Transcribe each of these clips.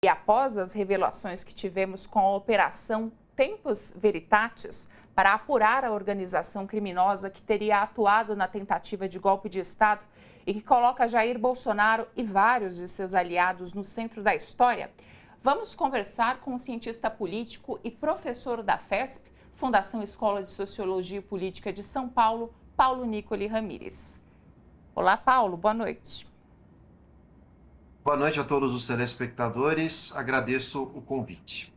E após as revelações que tivemos com a Operação Tempus Veritatis, para apurar a organização criminosa que teria atuado na tentativa de golpe de Estado e que coloca Jair Bolsonaro e vários de seus aliados no centro da história, vamos conversar com o cientista político e professor da FESP, Fundação Escola de Sociologia e Política de São Paulo, Paulo Nicoli Ramírez. Olá, Paulo, boa noite. Boa noite a todos os telespectadores, agradeço o convite.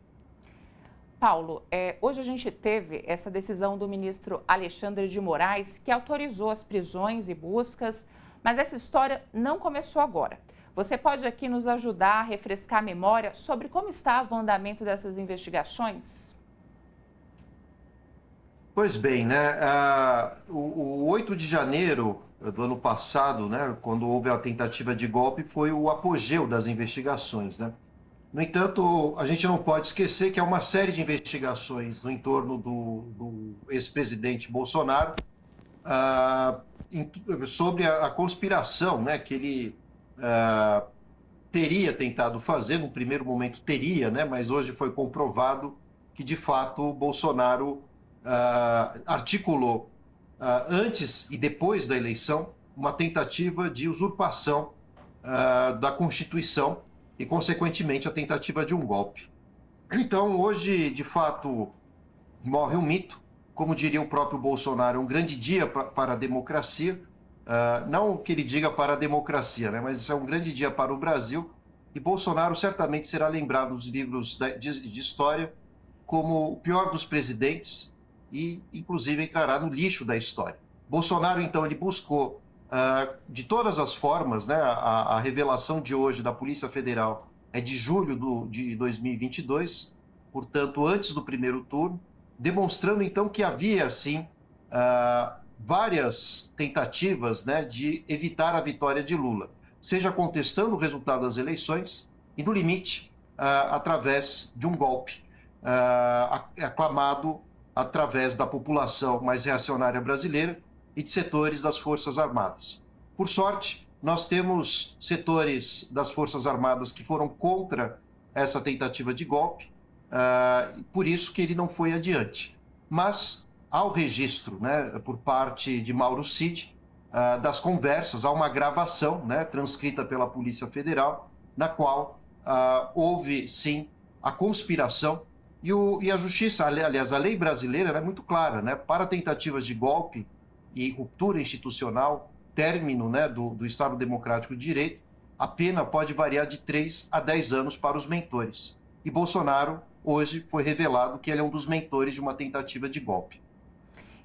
Paulo, hoje a gente teve essa decisão do ministro Alexandre de Moraes, que autorizou as prisões e buscas, mas essa história não começou agora. Você pode aqui nos ajudar a refrescar a memória sobre como estava o andamento dessas investigações? Pois bem, né, o 8 de janeiro do ano passado, né, quando houve a tentativa de golpe, foi o apogeu das investigações, né? No entanto, a gente não pode esquecer que há uma série de investigações no entorno do ex-presidente Bolsonaro sobre a conspiração, né, que ele teria tentado fazer, no primeiro momento teria, né, mas hoje foi comprovado que, de fato, o Bolsonaro articulou, antes e depois da eleição, uma tentativa de usurpação da Constituição e, consequentemente, a tentativa de um golpe. Então, hoje, de fato, morre um mito. Como diria o próprio Bolsonaro, um grande dia para a democracia. Não que ele diga para a democracia, né? Mas é um grande dia para o Brasil. E Bolsonaro certamente será lembrado nos livros de história como o pior dos presidentes e, inclusive, entrará no lixo da história. Bolsonaro, então, ele buscou, de todas as formas, né? A revelação de hoje da Polícia Federal é de julho de 2022, portanto, antes do primeiro turno, demonstrando, então, que havia, sim, várias tentativas, né, de evitar a vitória de Lula, seja contestando o resultado das eleições e, no limite, através de um golpe aclamado através da população mais reacionária brasileira e de setores das Forças Armadas. Por sorte, nós temos setores das Forças Armadas que foram contra essa tentativa de golpe, por isso que ele não foi adiante. Mas há o registro, né, por parte de Mauro Cid, das conversas, há uma gravação, né, transcrita pela Polícia Federal, na qual houve, sim, a conspiração e a justiça, aliás, a lei brasileira é muito clara, né, para tentativas de golpe e ruptura institucional, término, né, do Estado Democrático de Direito, a pena pode variar de 3 a 10 anos para os mentores. E Bolsonaro, hoje, foi revelado que ele é um dos mentores de uma tentativa de golpe.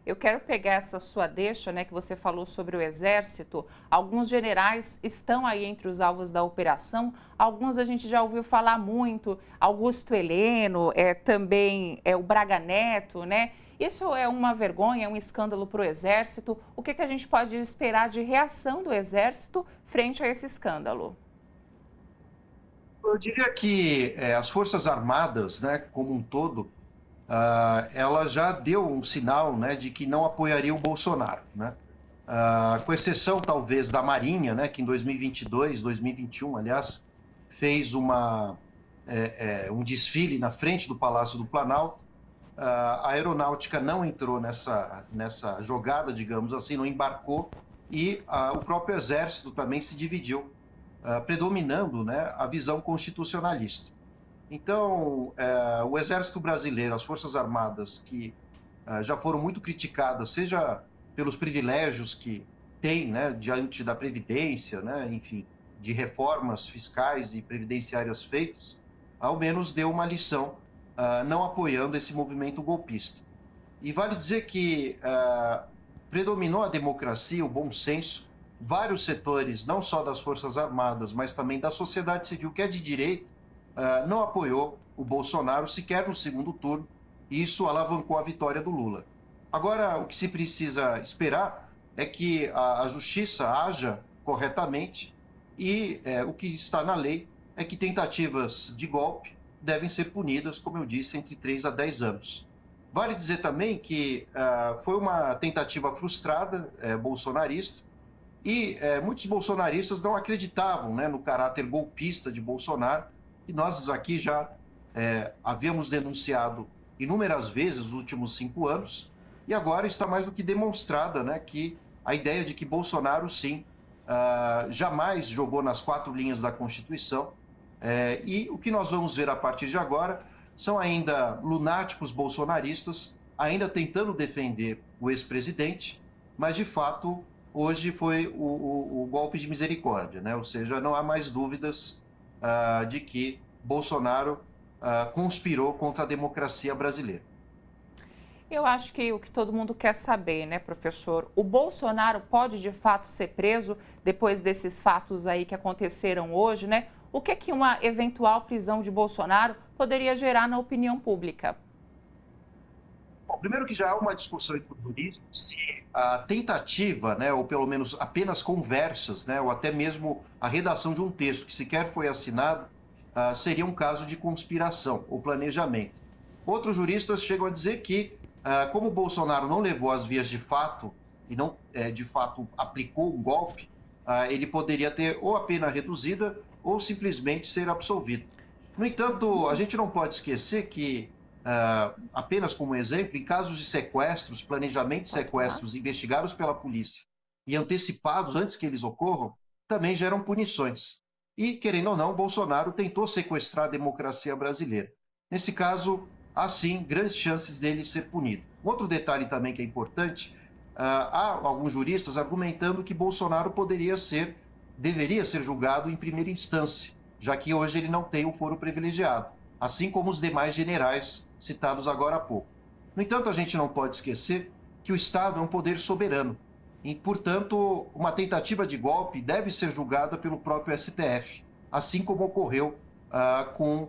Eu quero pegar essa sua deixa, né, que você falou sobre o Exército. Alguns generais estão aí entre os alvos da operação. Alguns a gente já ouviu falar muito. Augusto Heleno, também o Braga Neto, né? Isso é uma vergonha, é um escândalo para o Exército. O que a gente pode esperar de reação do Exército frente a esse escândalo? Eu diria que as Forças Armadas, né, como um todo, ela já deu um sinal, né, de que não apoiaria o Bolsonaro, né? Com exceção, talvez, da Marinha, né, que em 2022, 2021, aliás, fez um desfile na frente do Palácio do Planalto. A Aeronáutica não entrou nessa jogada, digamos assim, não embarcou, e o próprio Exército também se dividiu, predominando, né, a visão constitucionalista. Então, o Exército Brasileiro, as Forças Armadas, que já foram muito criticadas, seja pelos privilégios que têm, né, diante da Previdência, né, enfim, de reformas fiscais e previdenciárias feitas, ao menos deu uma lição, não apoiando esse movimento golpista. E vale dizer que predominou a democracia, o bom senso, vários setores, não só das Forças Armadas, mas também da sociedade civil, que é de direito, não apoiou o Bolsonaro sequer no segundo turno, e isso alavancou a vitória do Lula. Agora, o que se precisa esperar é que a justiça haja corretamente e o que está na lei é que tentativas de golpe devem ser punidas, como eu disse, entre 3 a 10 anos. Vale dizer também que foi uma tentativa frustrada, bolsonarista, e muitos bolsonaristas não acreditavam, né, no caráter golpista de Bolsonaro, E nós aqui já havíamos denunciado inúmeras vezes nos últimos 5 anos, e agora está mais do que demonstrada, né, que a ideia de que Bolsonaro, sim, jamais jogou nas 4 linhas da Constituição, e o que nós vamos ver a partir de agora são ainda lunáticos bolsonaristas, ainda tentando defender o ex-presidente, mas de fato hoje foi o golpe de misericórdia, né? Ou seja, não há mais dúvidas de que Bolsonaro conspirou contra a democracia brasileira. Eu acho que o que todo mundo quer saber, né, professor? O Bolsonaro pode de fato ser preso depois desses fatos aí que aconteceram hoje, né? O que uma eventual prisão de Bolsonaro poderia gerar na opinião pública? Bom, primeiro que já há uma discussão entre os juristas se a tentativa, né, ou pelo menos apenas conversas, né, ou até mesmo a redação de um texto que sequer foi assinado, seria um caso de conspiração ou planejamento. Outros juristas chegam a dizer que, como o Bolsonaro não levou às vias de fato e não, de fato, aplicou um golpe, ele poderia ter ou a pena reduzida ou simplesmente ser absolvido. No entanto, a gente não pode esquecer que, apenas como exemplo, em casos de sequestros, planejamento de sequestros investigados pela polícia e antecipados antes que eles ocorram, também geram punições. E, querendo ou não, Bolsonaro tentou sequestrar a democracia brasileira. Nesse caso, há sim grandes chances dele ser punido. Outro detalhe também que é importante, há alguns juristas argumentando que Bolsonaro deveria ser julgado em primeira instância, já que hoje ele não tem o foro privilegiado, assim como os demais generais citados agora há pouco. No entanto, a gente não pode esquecer que o Estado é um poder soberano e, portanto, uma tentativa de golpe deve ser julgada pelo próprio STF, assim como ocorreu com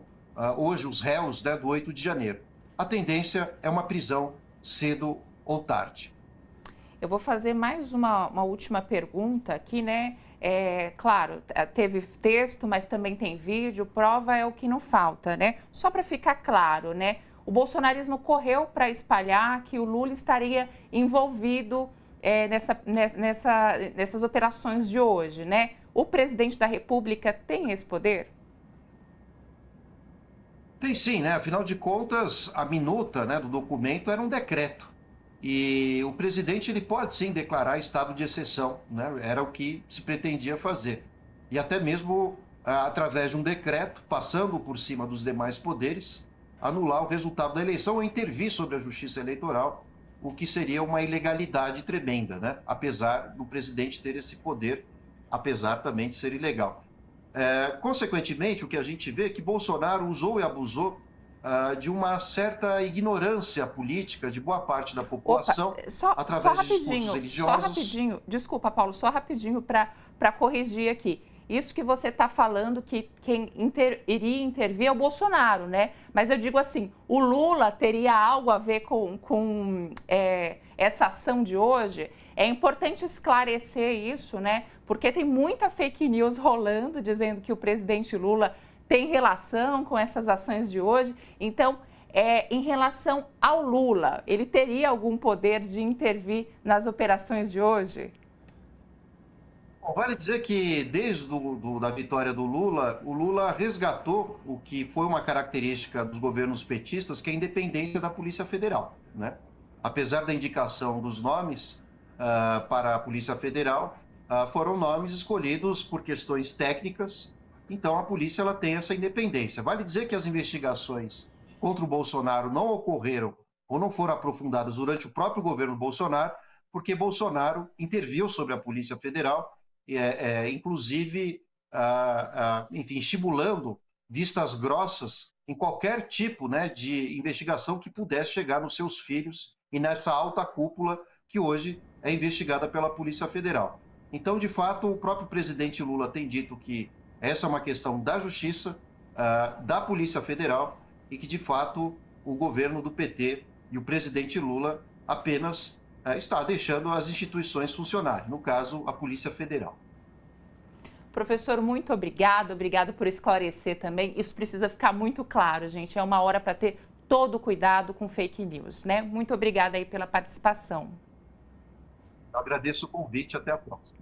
hoje os réus, né, do 8 de janeiro. A tendência é uma prisão cedo ou tarde. Eu vou fazer mais uma última pergunta aqui, né? Claro, teve texto, mas também tem vídeo, prova é o que não falta, né? Só para ficar claro, né? O bolsonarismo correu para espalhar que o Lula estaria envolvido nessas operações de hoje, né? O presidente da República tem esse poder? Tem sim, né? Afinal de contas, a minuta, né, do documento era um decreto. E o presidente ele pode sim declarar estado de exceção, né? Era o que se pretendia fazer. E até mesmo através de um decreto, passando por cima dos demais poderes, anular o resultado da eleição ou intervir sobre a justiça eleitoral, o que seria uma ilegalidade tremenda, né? Apesar do presidente ter esse poder, apesar também de ser ilegal. Consequentemente, o que a gente vê é que Bolsonaro usou e abusou de uma certa ignorância política de boa parte da população, através de discursos religiosos. Só rapidinho, desculpa, Paulo, só rapidinho para corrigir aqui. Isso que você está falando que quem iria intervir é o Bolsonaro, né? Mas eu digo assim, o Lula teria algo a ver com essa ação de hoje? É importante esclarecer isso, né? Porque tem muita fake news rolando, dizendo que o presidente Lula tem relação com essas ações de hoje. Então, em relação ao Lula, ele teria algum poder de intervir nas operações de hoje? Bom, vale dizer que desde a vitória do Lula, o Lula resgatou o que foi uma característica dos governos petistas, que é a independência da Polícia Federal, né? Apesar da indicação dos nomes para a Polícia Federal, foram nomes escolhidos por questões técnicas, então a polícia ela tem essa independência. Vale dizer que as investigações contra o Bolsonaro não ocorreram ou não foram aprofundadas durante o próprio governo Bolsonaro, porque Bolsonaro interviu sobre a Polícia Federal, inclusive, enfim, estimulando vistas grossas em qualquer tipo, né, de investigação que pudesse chegar nos seus filhos e nessa alta cúpula que hoje é investigada pela Polícia Federal. Então, de fato, o próprio presidente Lula tem dito que essa é uma questão da Justiça, da Polícia Federal, e que, de fato, o governo do PT e o presidente Lula apenas está deixando as instituições funcionarem, no caso, a Polícia Federal. Professor, muito obrigado por esclarecer também. Isso precisa ficar muito claro, gente. É uma hora para ter todo o cuidado com fake news, né? Muito obrigada aí pela participação. Eu agradeço o convite, até a próxima.